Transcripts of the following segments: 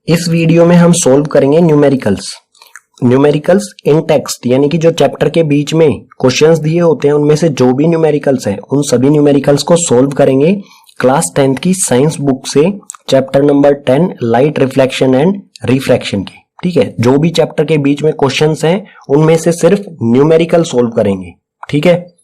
इस वीडियो में हम सोल्व करेंगे न्यूमेरिकल्स इन टेक्स्ट, यानी कि जो चैप्टर के बीच में क्वेश्चंस दिए होते हैं उनमें से जो भी न्यूमेरिकल्स हैं उन सभी न्यूमेरिकल्स को सोल्व करेंगे क्लास 10th की साइंस बुक से, chapter number 10 light reflection and refraction की। ठीक है, जो भी चैप्टर के बीच में क्वेश्चंस हैं उनमें से सिर्फ न्यूमेरिकल सोल्व करेंगे। ठीक है,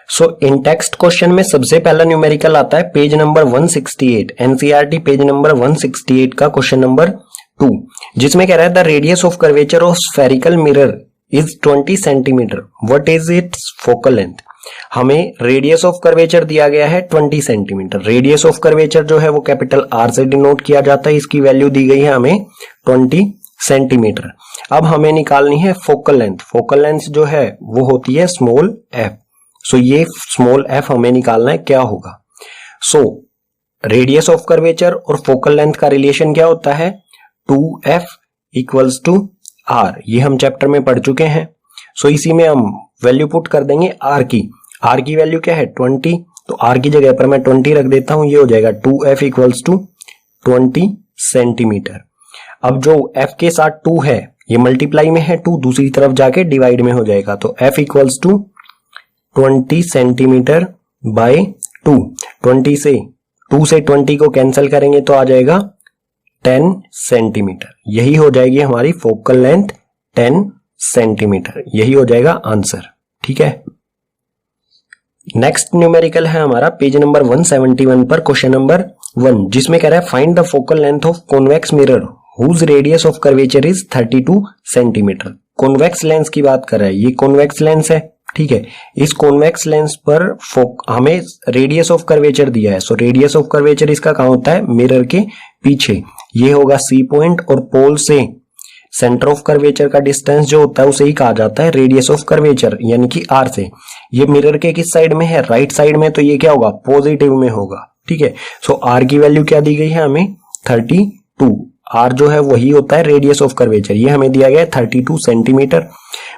सो इन टेक्स्ट क्वेश्चन में सबसे पहला न्यूमेरिकल आता है page number 168, NCERT page number 168 का क्वेश्चन नंबर 2, जिसमें कह रहा है the radius of curvature of spherical mirror is 20 centimetre, what is it's focal length. हमें रेडियस ऑफ कर्वेचर दिया गया है 20 सेंटीमीटर। रेडियस ऑफ कर्वेचर जो है वो कैपिटल आर से डिनोट किया जाता है, इसकी वैल्यू दी गई है हमें 20 सेंटीमीटर। अब हमें निकालनी है फोकल लेंथ। फोकल लेंथ जो है वो होती है स्मॉल एफ। सो ये स्मॉल एफ हमें निकालना है, क्या होगा। सो रेडियस ऑफ कर्वेचर और फोकल लेंथ का रिलेशन क्या होता है, 2f इक्वल्स टू r। ये हम चैप्टर में पढ़ चुके हैं। सो इसी में हम वैल्यू पुट कर देंगे r की वैल्यू क्या है 20, तो r की जगह पर मैं 20 रख देता हूं, ये हो जाएगा 2f इक्वल्स टू 20 सेंटीमीटर। अब जो f के साथ 2 है ये मल्टीप्लाई में है, 2 दूसरी तरफ जाके डिवाइड में हो जाएगा, तो f equals to 20 centimetre by 2। 2 से 20 को कैंसिल करेंगे तो आ जाएगा 10 सेंटीमीटर। यही हो जाएगी हमारी फोकल लेंथ 10 सेंटीमीटर, यही हो जाएगा आंसर। ठीक है, नेक्स्ट न्यूमेरिकल है हमारा पेज नंबर 171 पर क्वेश्चन नंबर 1, जिसमें कह रहा है find the focal length of convex mirror whose radius of curvature is 32 centimetre. Convex lens की बात कर रहा है, ये कॉन्वेक्स लेंस है। ठीक है, इस कॉन्वेक्स लेंस पर हमें रेडियस ऑफ कर्वेचर दिया है। सो रेडियस ऑफ कर्वेचर इसका कहां होता है, मिरर के पीछे। ये होगा सी पॉइंट, और पोल से सेंटर ऑफ कर्वेचर का डिस्टेंस जो होता है उसे ही कहा जाता है रेडियस ऑफ कर्वेचर, यानी कि आर से। ये मिरर के किस साइड में है, राइट साइड में, तो ये क्या होगा, पॉजिटिव में होगा। ठीक है, सो आर की वैल्यू क्या दी गई है हमें 32। आर जो है वही होता है रेडियस ऑफ कर्वेचर, ये हमें दिया गया है 32 सेंटीमीटर।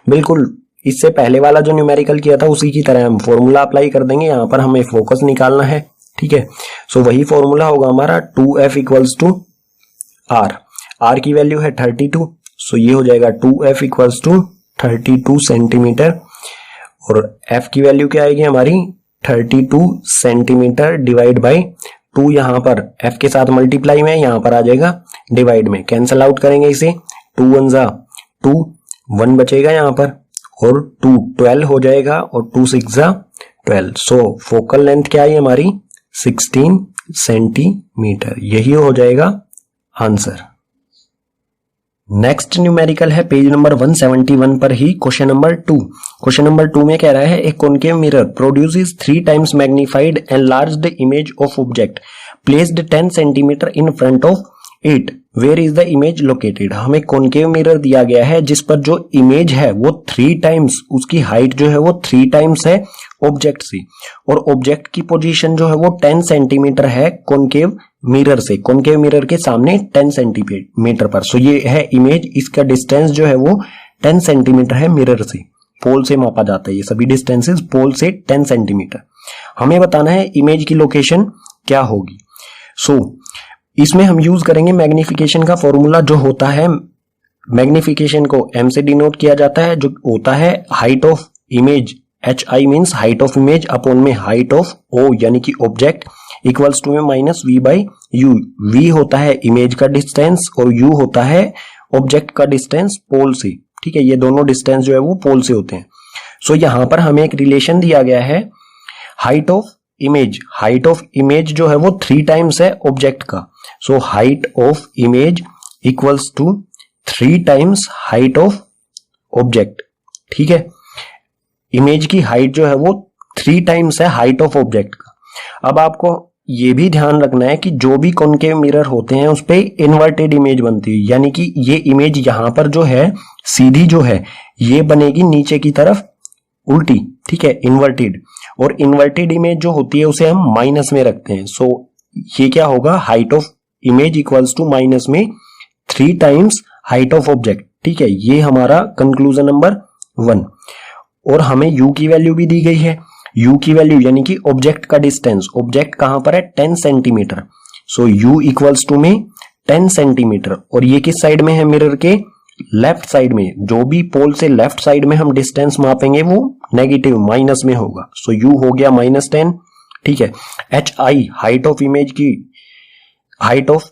बिल्कुल इससे पहले वाला जो न्यूमेरिकल किया था उसी की तरह हम फॉर्मूला अप्लाई कर देंगे, यहां पर हमें फोकस निकालना है। ठीक है, सो वही फॉर्मूला होगा हमारा 2f इक्वल्स टू r की वैल्यू है 32, सो ये हो जाएगा 2f इक्वल्स टू 32 सेंटीमीटर, और f की वैल्यू क्या आएगी हमारी 32 सेंटीमीटर डिवाइड बाई 2। यहां पर f के साथ मल्टीप्लाई में, यहां पर आ जाएगा डिवाइड में, कैंसल आउट करेंगे इसे, 2 1 जा 2, 1 बचेगा यहां पर, और 2 12 हो जाएगा, और 2 6 जा 12। सो फोकल लेंथ क्या है हमारी 16 सेंटीमीटर, यही हो जाएगा आंसर। नेक्स्ट न्यूमेरिकल है पेज नंबर 171 पर ही क्वेश्चन नंबर 2। क्वेश्चन नंबर 2 में कह रहा है a concave mirror produces 3 times magnified enlarged image of object placed 10 centimetre in front of it, where is the image located. हमें कॉनकेव मिरर दिया गया है जिस पर जो इमेज है वो 3 टाइम्स, उसकी हाइट जो है वो 3 टाइम्स है ऑब्जेक्ट से, और ऑब्जेक्ट की पोजीशन जो है वो 10 सेंटीमीटर है कॉनकेव मिरर से, कॉनकेव मिरर के सामने 10 सेंटीमीटर पर। सो ये है इमेज, इसका डिस्टेंस जो है वो 10 सेंटीमीटर है मिरर से, पोल से मापा जाता है ये सभी डिस्टेंसेस, पोल से 10 सेंटीमीटर। हमें बताना है इमेज की लोकेशन क्या होगी। सो इसमें हम यूज करेंगे मैग्निफिकेशन का फॉर्मूला, जो होता है मैग्निफिकेशन को m से डिनोट किया जाता है, जो होता है height of image, hi means height of image upon में हाइट ऑफ o यानी कि ऑब्जेक्ट, इक्वल्स टू में minus v by u। v होता है इमेज का डिस्टेंस और u होता है ऑब्जेक्ट का डिस्टेंस पोल से। ठीक है, ये दोनों डिस्टेंस जो है वो पोल से होते हैं। सो यहां पर हमें एक रिलेशन दिया गया है height of image. Height of image जो है वो 3 टाइम्स है ऑब्जेक्ट का। So height of image equals to 3 times height of object. ठीक है, इमेज की हाइट जो है वो 3 टाइम्स है हाइट ऑफ ऑब्जेक्ट का। अब आपको ये भी ध्यान रखना है कि जो भी कॉनकेव मिरर होते हैं उस पे इन्वर्टेड इमेज बनती है, यानी कि ये इमेज यहां पर जो है सीधी जो है ये बनेगी नीचे की तरफ उल्टी। ठीक है, इन्वर्टेड, और इन्वर्टेड इमेज जो होती है उसे हम माइनस में रखते हैं। सो ये क्या होगा, height of image equals to minus में 3 टाइम्स हाइट ऑफ ऑब्जेक्ट। ठीक है, ये हमारा कंक्लूजन नंबर 1। और हमें u की वैल्यू भी दी गई है। u की वैल्यू यानी कि ऑब्जेक्ट का डिस्टेंस, ऑब्जेक्ट कहां पर है 10 centimetre. So u equals to में 10 सेंटीमीटर, और ये किस साइड में है मिरर के लेफ्ट साइड में। जो भी पोल से लेफ्ट साइड में हम डिस्टेंस मापेंगे वो नेगेटिव माइनस में होगा। सो u हो गया -10, ठीक है। hi हाइट ऑफ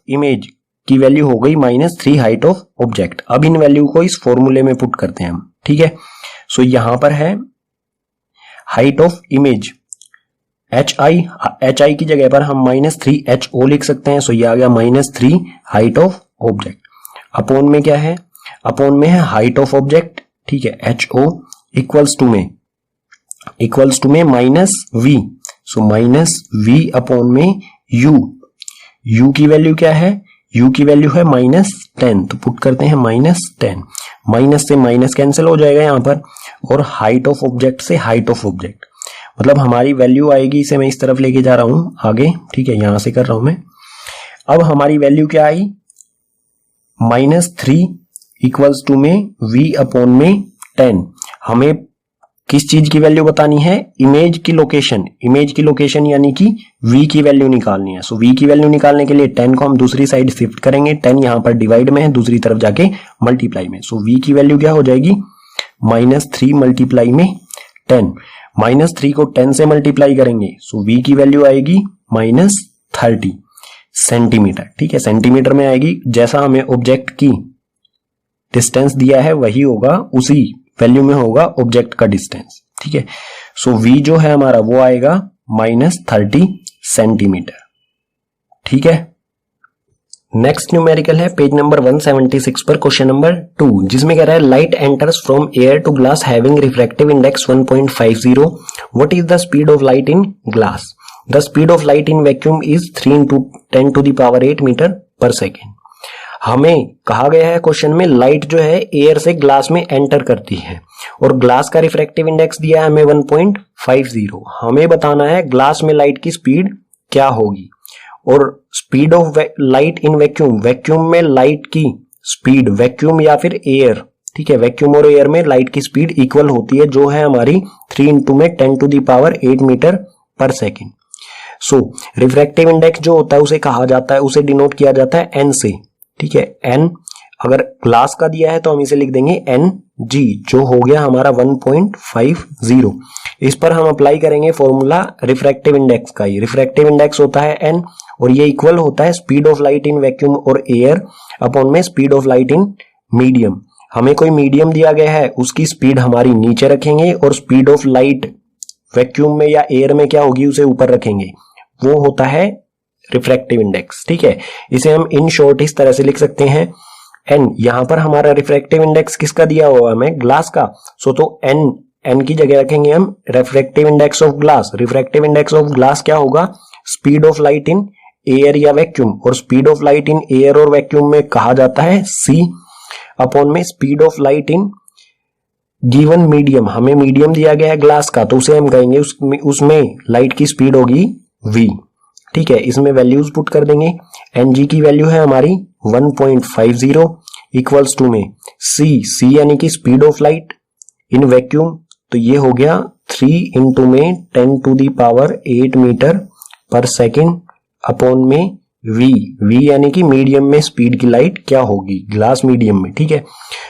इमेज की वैल्यू हो गई -3 हाइट ऑफ ऑब्जेक्ट। अब इन वैल्यू को इस फॉर्मूले में पुट करते हैं हम, ठीक है। सो यहां पर है हाइट ऑफ इमेज hi की जगह पर हम -3ho लिख सकते हैं। सो ये आ गया -3 हाइट ऑफ ऑब्जेक्ट। अपॉन में क्या है, अपॉन में है हाइट ऑफ ऑब्जेक्ट, ठीक है। ho इक्वल्स टू में -v। सो -v अपॉन में u की वैल्यू क्या है, u की वैल्यू है -10, तो पुट करते हैं -10। माइनस से माइनस कैंसिल हो जाएगा यहां पर, और हाइट ऑफ ऑब्जेक्ट से हाइट ऑफ ऑब्जेक्ट, मतलब हमारी वैल्यू आएगी, इसे मैं इस तरफ लेके जा रहा हूं आगे, ठीक है, यहां से कर रहा हूं मैं। अब हमारी वैल्यू क्या आई, -3 इक्वल्स टू में v अपॉन में 10। हमें किस चीज की वैल्यू बतानी है, इमेज की लोकेशन यानी कि v की वैल्यू निकालनी है। सो v की वैल्यू निकालने के लिए 10 को हम दूसरी साइड शिफ्ट करेंगे। 10 यहां पर डिवाइड में है, दूसरी तरफ जाके मल्टीप्लाई में। सो v की वैल्यू क्या हो जाएगी, -3 मल्टीप्लाई में 10। -3 को 10 से मल्टीप्लाई करेंगे, सो v की वैल्यू आएगी -30 सेंटीमीटर, ठीक है, सेंटीमीटर में आएगी। जैसा हमें ऑब्जेक्ट की डिस्टेंस दिया है वही होगा, उसी वैल्यू में होगा ऑब्जेक्ट का डिस्टेंस, ठीक है। सो v जो है हमारा वो आएगा -30 सेंटीमीटर, ठीक है। नेक्स्ट न्यूमेरिकल है पेज नंबर 176 पर क्वेश्चन नंबर 2, जिसमें कह रहा है light enters from air to glass having refractive index 1.50। What is the speed of light in glass? The speed of light in vacuum is 3 × 10⁸ metre per second. हमें कहा गया है question में लाइट जो है एयर से ग्लास में enter करती है, और ग्लास का रिफ्रैक्टिव इंडेक्स दिया है हमें 1.50। हमें बताना है ग्लास में लाइट की स्पीड क्या होगी, और speed of light in vacuum, vacuum में लाइट की स्पीड, वैक्यूम या फिर एयर, ठीक है, वैक्यूम और एयर में लाइट की स्पीड इक्वल होती है, जो है हमारी 3 × 10⁸ मीटर पर सेकेंड। सो रिफ्रैक्टिव इंडेक्स जो होता है उसे कहा जाता है, उसे डिनोट किया जाता है n से, ठीक है। n अगर ग्लास का दिया है तो हम इसे लिख देंगे Ng, जो हो गया हमारा 1.50। इस पर हम अप्लाई करेंगे फॉर्मूला रिफ्रैक्टिव इंडेक्स का। ही रिफ्रैक्टिव इंडेक्स होता है n, और ये इक्वल होता है speed of light in vacuum और एयर अपॉन में speed of light in medium. हमें कोई मीडियम दिया गया है, उसकी स्पीड हमारी नीचे रखेंगे, और स्पीड ऑफ लाइट वैक्यूम में या एयर में क्या होगी उसे ऊपर रखेंगे, वो होता है रिफ्रैक्टिव इंडेक्स, ठीक है। इसे हम इन शॉर्ट इस तरह से लिख सकते हैं n। यहां पर हमारा रिफ्रैक्टिव इंडेक्स किसका दिया हुआ है हमें, ग्लास का। सो तो n की जगह रखेंगे हम refractive index of glass. Refractive index of glass क्या होगा, speed of light in air या वैक्यूम, और speed of light in air और वैक्यूम में कहा जाता है c अपॉन में speed of light in given medium. हमें मीडियम दिया गया है ग्लास का, तो उसे हम कहेंगे उसमें लाइट की स्पीड होगी v, ठीक है। इसमें वैल्यूज पुट कर देंगे। Ng की वैल्यू है हमारी 1.50 इक्वल्स टू में c यानी कि speed of light in vacuum, तो ये हो गया 3 × में 10⁸ मीटर पर सेकेंड अपॉन में v यानी कि मीडियम में स्पीड की लाइट क्या होगी, ग्लास मीडियम में, ठीक है।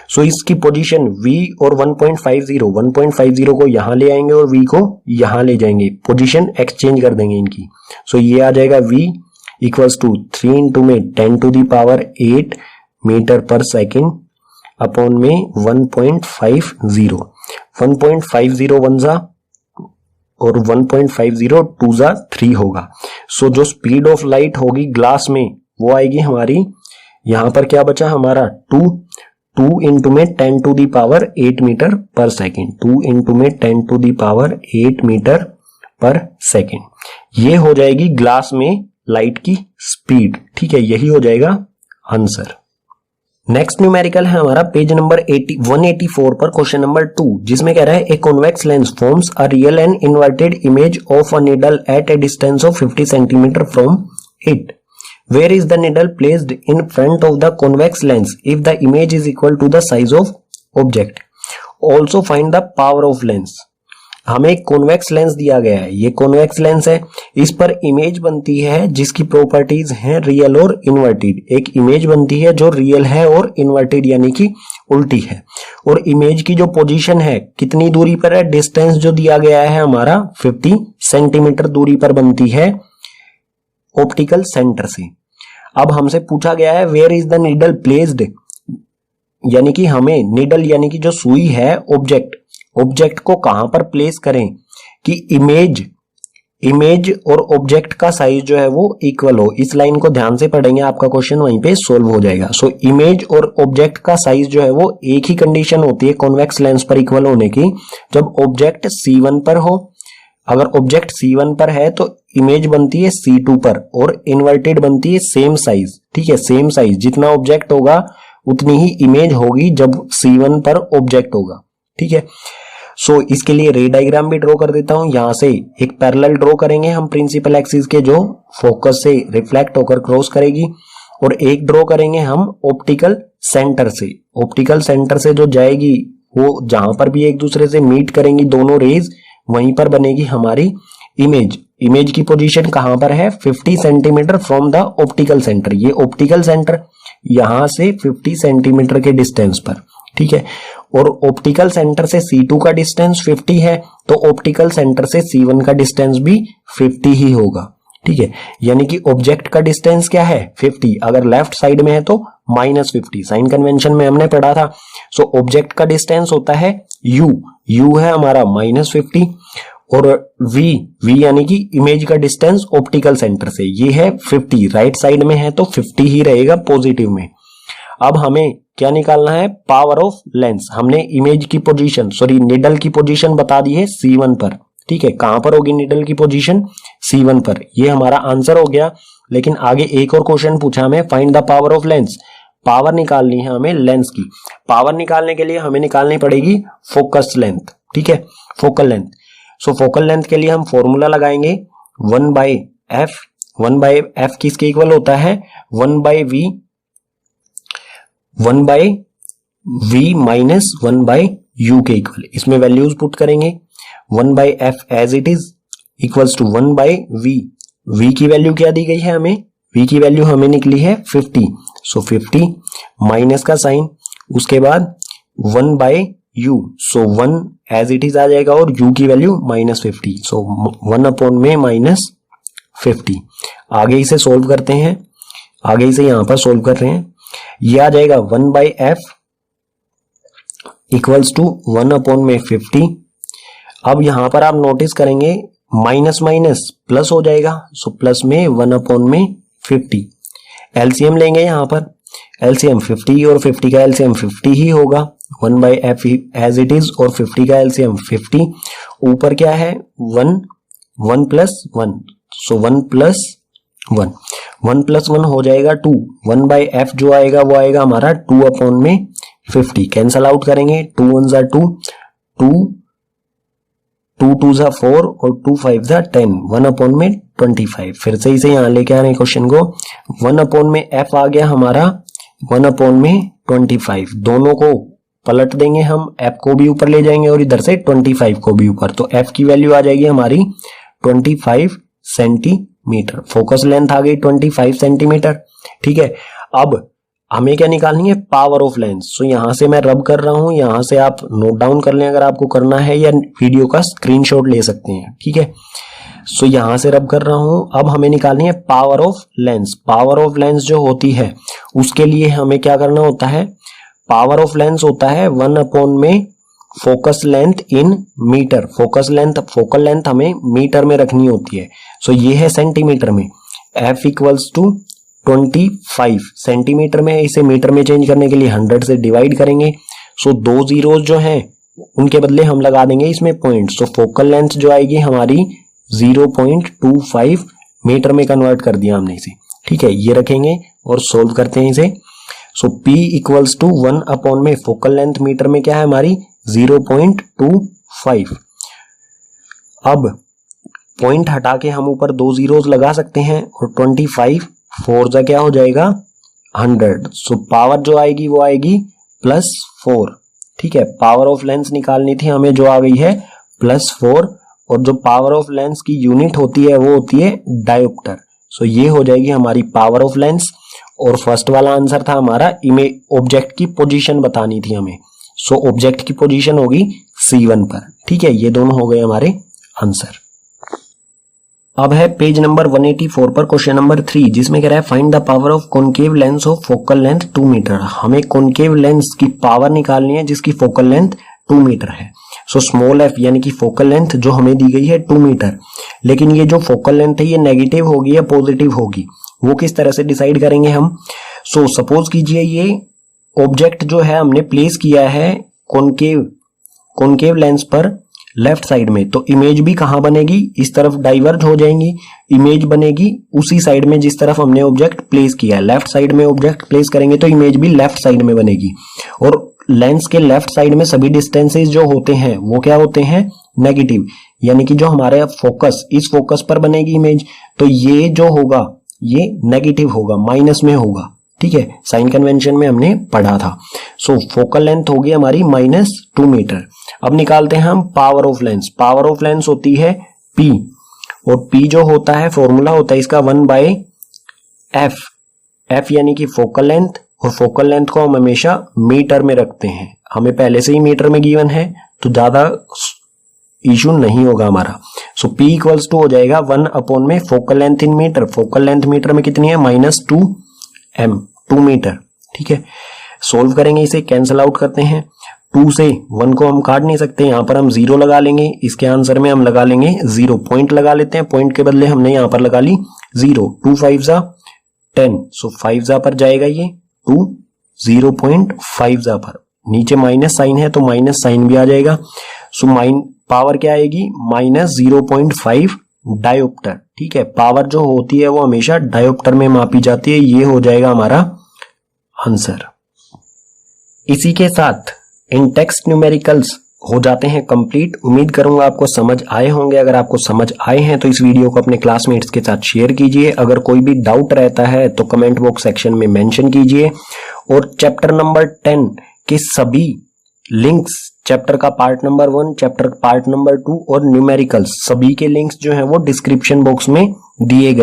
सो इसकी पोजीशन v और 1.50 को यहां ले आएंगे और v को यहां ले जाएंगे, पोजीशन एक्सचेंज कर देंगे इनकी। सो ये आ जाएगा v इक्वल्स टू 3 × में 10⁸ मीटर पर सेकेंड अपॉन में 1.50 1 जा और 1.50 2 जा 3 होगा। सो जो स्पीड ऑफ लाइट होगी ग्लास में वो आएगी हमारी, यहां पर क्या बचा हमारा 2 × में 10⁸ मीटर पर सेकेंड, 2 × में 10⁸ मीटर पर सेकेंड। ये हो जाएगी ग्लास में लाइट की स्पीड, ठीक है, यही हो जाएगा आंसर। नेक्स्ट न्यूमेरिकल है हमारा पेज नंबर 184 पर क्वेश्चन नंबर 2, जिसमें कह रहा है a convex lens forms a real and inverted image of a needle at a distance of 50 centimetre from it Where is the needle placed in front of the convex lens if the image is equal to the size of object? Also find the power of lens. हमें एक convex lens दिया गया है, ये convex lens है, इस पर image बनती है जिसकी प्रॉपर्टीज हैं रियल और इन्वर्टेड। एक इमेज बनती है जो रियल है और इन्वर्टेड यानी कि उल्टी है। और इमेज की जो पोजीशन है कितनी दूरी पर है, डिस्टेंस जो दिया गया है हमारा 50 सेंटीमीटर दूरी पर बनती है ऑप्टिकल सेंटर से। अब हमसे पूछा गया है where is the needle placed, यानी कि हमें नीडल यानी कि जो सुई है ऑब्जेक्ट को कहां पर प्लेस करें कि इमेज और ऑब्जेक्ट का साइज जो है वो इक्वल हो। इस लाइन को ध्यान से पढ़ेंगे, आपका क्वेश्चन वहीं पे सोल्व हो जाएगा। सो इमेज और ऑब्जेक्ट का साइज जो है वो एक ही कंडीशन होती है कॉन्वेक्स लेंस पर इक्वल होने की, जब ऑब्जेक्ट C1 पर हो। अगर ऑब्जेक्ट C1 पर है तो इमेज बनती है C2 पर और इन्वर्टेड बनती है सेम साइज। ठीक है, सेम साइज, जितना ऑब्जेक्ट होगा उतनी ही इमेज होगी जब C1 पर ऑब्जेक्ट होगा। ठीक है, सो इसके लिए रे डायग्राम भी ड्रॉ कर देता हूं। यहां से एक पैरेलल ड्रॉ करेंगे हम प्रिंसिपल एक्सिस के, जो फोकस से रिफ्लेक्ट होकर क्रॉस करेगी, और एक ड्रॉ करेंगे हम ऑप्टिकल सेंटर से। ऑप्टिकल सेंटर से जो जाएगी वो जहां पर भी एक दूसरे से मीट करेंगी दोनों रेज, वहीं पर बनेगी हमारी इमेज। इमेज की पोजीशन कहां पर है, 50 centimetre from the optical centre. ये ऑप्टिकल सेंटर यहां से 50 सेंटीमीटर के डिस्टेंस पर। ठीक है, और ऑप्टिकल सेंटर से C2 का डिस्टेंस 50 है, तो ऑप्टिकल सेंटर से C1 का डिस्टेंस भी 50 ही होगा। ठीक है, यानी कि ऑब्जेक्ट का डिस्टेंस क्या है 50, अगर लेफ्ट साइड में है तो -50, साइन कन्वेंशन में हमने पढ़ा था। सो ऑब्जेक्ट का डिस्टेंस होता है u है हमारा -50, और v यानी कि इमेज का डिस्टेंस ऑप्टिकल सेंटर से, ये है 50, राइट साइड में है तो 50 ही रहेगा पॉजिटिव में। अब हमें क्या निकालना है, पावर ऑफ लेंस। हमने इमेज की पोजीशन, नीडल की पोजीशन बता दी है C1 पर। ठीक है, कहां पर होगी नीडल की पोजीशन, C1 पर। ये हमारा आंसर हो गया। लेकिन आगे एक और क्वेश्चन पूछा हमें, find the power of lens. Power निकालनी है हमें लेंस की। पावर निकालने के लिए हमें निकालनी पड़ेगी फोकस लेंथ। ठीक है, फोकल लेंथ। सो फोकल लेंथ के लिए हम फॉर्मूला लगाएंगे 1/f। 1/f किसके इक्वल होता है, 1/v माइनस 1/u के इक्वल। इसमें वैल्यूज पुट करेंगे, 1/f as it is equals to 1/v। v की वैल्यू क्या दी गई है हमें, v की वैल्यू हमें निकली है 50। सो 50 माइनस का साइन, उसके बाद 1/u। So 1 as it is आ जाएगा और u की वैल्यू -50। सो 1 में -50। आगे इसे सोल्व करते हैं, आगे इसे यहां पर सोल्व कर रहे हैं। ये आ जाएगा 1/f इक्वल्स टू 1/50। अब यहां पर आप नोटिस करेंगे माइनस माइनस प्लस हो जाएगा, सो प्लस में 1/50। एलसीएम लेंगे यहां पर, एलसीएम 50 और 50 का एलसीएम 50 ही होगा। 1/f एज इट इज और 50 का एलसीएम 50। ऊपर क्या है 1 + 1, सो 1 + 1, 1 + 1 हो जाएगा 2। 1/f जो आएगा वो आएगा हमारा 2/50। कैंसल आउट करेंगे, 2 1 = 2, 2 2 = 4 और 2 5 = 10, 1/25। फिर से इसे यहां लेके आ रहे हैं क्वेश्चन को, 1/f आ गया हमारा 1/25। दोनों को पलट देंगे हम, f को भी ऊपर ले जाएंगे और इधर से 25 को भी ऊपर, तो f की वैल्यू आ जाएगी हमारी 25 सेंटीमीटर। फोकस लेंथ आ गई 25 सेंटीमीटर। ठीक है, अब हमें क्या निकालनी है, पावर ऑफ लेंस। सो यहां से मैं रब कर रहा हूं, यहां से आप नोट डाउन कर लें अगर आपको करना है, या वीडियो का स्क्रीनशॉट ले सकते हैं। ठीक है, सो यहां से रब कर रहा हूं। अब हमें निकालनी है power of lens. Power of lens जो होती है उसके लिए हमें क्या करना होता है, पावर ऑफ लेंस होता है 1 focus length in metre. Focus length, focal length हमें मीटर में रखनी होती है। सो ये है सेंटीमीटर में, f इक्वल्स टू 25 सेंटीमीटर में। इसे मीटर में चेंज करने के लिए 100 से डिवाइड करेंगे। सो 2 जीरोज जो हैं उनके बदले हम लगा देंगे इसमें पॉइंट। सो फोकल लेंथ जो आएगी हमारी 0.25 मीटर में कन्वर्ट कर दिया हमने इसे। ठीक है, ये रखेंगे और सोल्व करते हैं इसे। So P equals to 1 focal length metre में क्या है हमारी 0.25। अब पॉइंट हटा के हम ऊपर 2 जीरोज लगा सकते हैं और 25 4 जा क्या हो जाएगा 100। सो पावर जो आएगी वो आएगी +4। ठीक है, पावर ऑफ लेंस निकालनी थी हमें, जो आ गई है +4। और जो पावर ऑफ लेंस की यूनिट होती है वो होती है डायोप्टर। सो ये हो जाएगी हमारी पावर ऑफ लेंस। और फर्स्ट वाला आंसर था हमारा इमेज ऑब्जेक्ट की पोजीशन बतानी थी हमें। सो ऑब्जेक्ट की पोजीशन होगी C1 पर। ठीक है, ये दोनों हो गए हमारे आंसर। अब है पेज नंबर 184 पर क्वेश्चन नंबर 3, जिसमें कह रहा है find the power of concave lens of focal length 2 metre. हमें कॉनकेव लेंस की पावर निकालनी है जिसकी फोकल लेंथ 2 मीटर है। सो स्मॉल f यानी कि फोकल लेंथ जो हमें दी गई है 2 मीटर, लेकिन ये जो फोकल लेंथ है ये नेगेटिव होगी या पॉजिटिव होगी, वो किस तरह से डिसाइड करेंगे हम। सो सपोज कीजिए ये ऑब्जेक्ट जो है हमने प्लेस किया है कॉनकेव लेंस पर लेफ्ट साइड में, तो इमेज भी कहां बनेगी, इस तरफ डाइवर्ज हो जाएंगी। इमेज बनेगी उसी साइड में जिस तरफ हमने ऑब्जेक्ट प्लेस किया है। लेफ्ट साइड में ऑब्जेक्ट प्लेस करेंगे तो इमेज भी लेफ्ट साइड में बनेगी। और लेंस के लेफ्ट साइड में सभी डिस्टेंसेस जो होते हैं वो क्या होते हैं, नेगेटिव, यानी कि जो हमारे फोकस, इस फोकस पर बनेगी इमेज, तो ये जो होगा ये नेगेटिव होगा, माइनस में होगा। ठीक है, साइन कन्वेंशन में हमने पढ़ा था। सो फोकल लेंथ होगी हमारी -2 मीटर। अब निकालते हैं हम power of lens. Power of lens होती है P, और P जो होता है फॉर्मूला होता है इसका 1/f। f यानी कि फोकल लेंथ, और फोकल लेंथ को हम हमेशा मीटर में रखते हैं। हमें पहले से ही मीटर में गिवन है तो ज्यादा इशू नहीं होगा हमारा। सो P इक्वल्स टू हो जाएगा 1 में focal length in metre. Focal length metre में कितनी है, -2m, 2 मीटर। ठीक है, सोल्व करेंगे इसे, कैंसिल आउट करते हैं। 2 से 1 को हम काट नहीं सकते, यहां पर हम 0 लगा लेंगे। इसके आंसर में हम लगा लेंगे 0, पॉइंट लगा लेते हैं। पॉइंट के बदले हमने यहां पर लगा ली 0। 2 5 जा 10, सो 5 जा पर जाएगा ये 2, 0.5 जा पर। नीचे माइनस साइन है तो माइनस साइन भी आ जाएगा। सो पावर क्या आएगी, -0.5 डायोप्टर। ठीक है, पावर जो होती है वो हमेशा डायोप्टर में मापी जाती है। ये हो जाएगा हमारा आंसर। इसी के साथ इन टेक्स्ट न्यूमेरिकल्स हो जाते हैं कंप्लीट। उम्मीद करूंगा आपको समझ आए होंगे। अगर आपको समझ आए हैं तो इस वीडियो को अपने क्लासमेट्स के साथ शेयर कीजिए। अगर कोई भी डाउट रहता है तो कमेंट बॉक्स सेक्शन में मेंशन कीजिए। और चैप्टर नंबर 10 के सभी लिंक्स, चैप्टर का part number 1, chapter part number 2 और न्यूमेरिकल्स, सभी के लिंक्स जो हैं वो डिस्क्रिप्शन बॉक्स में दिए गए।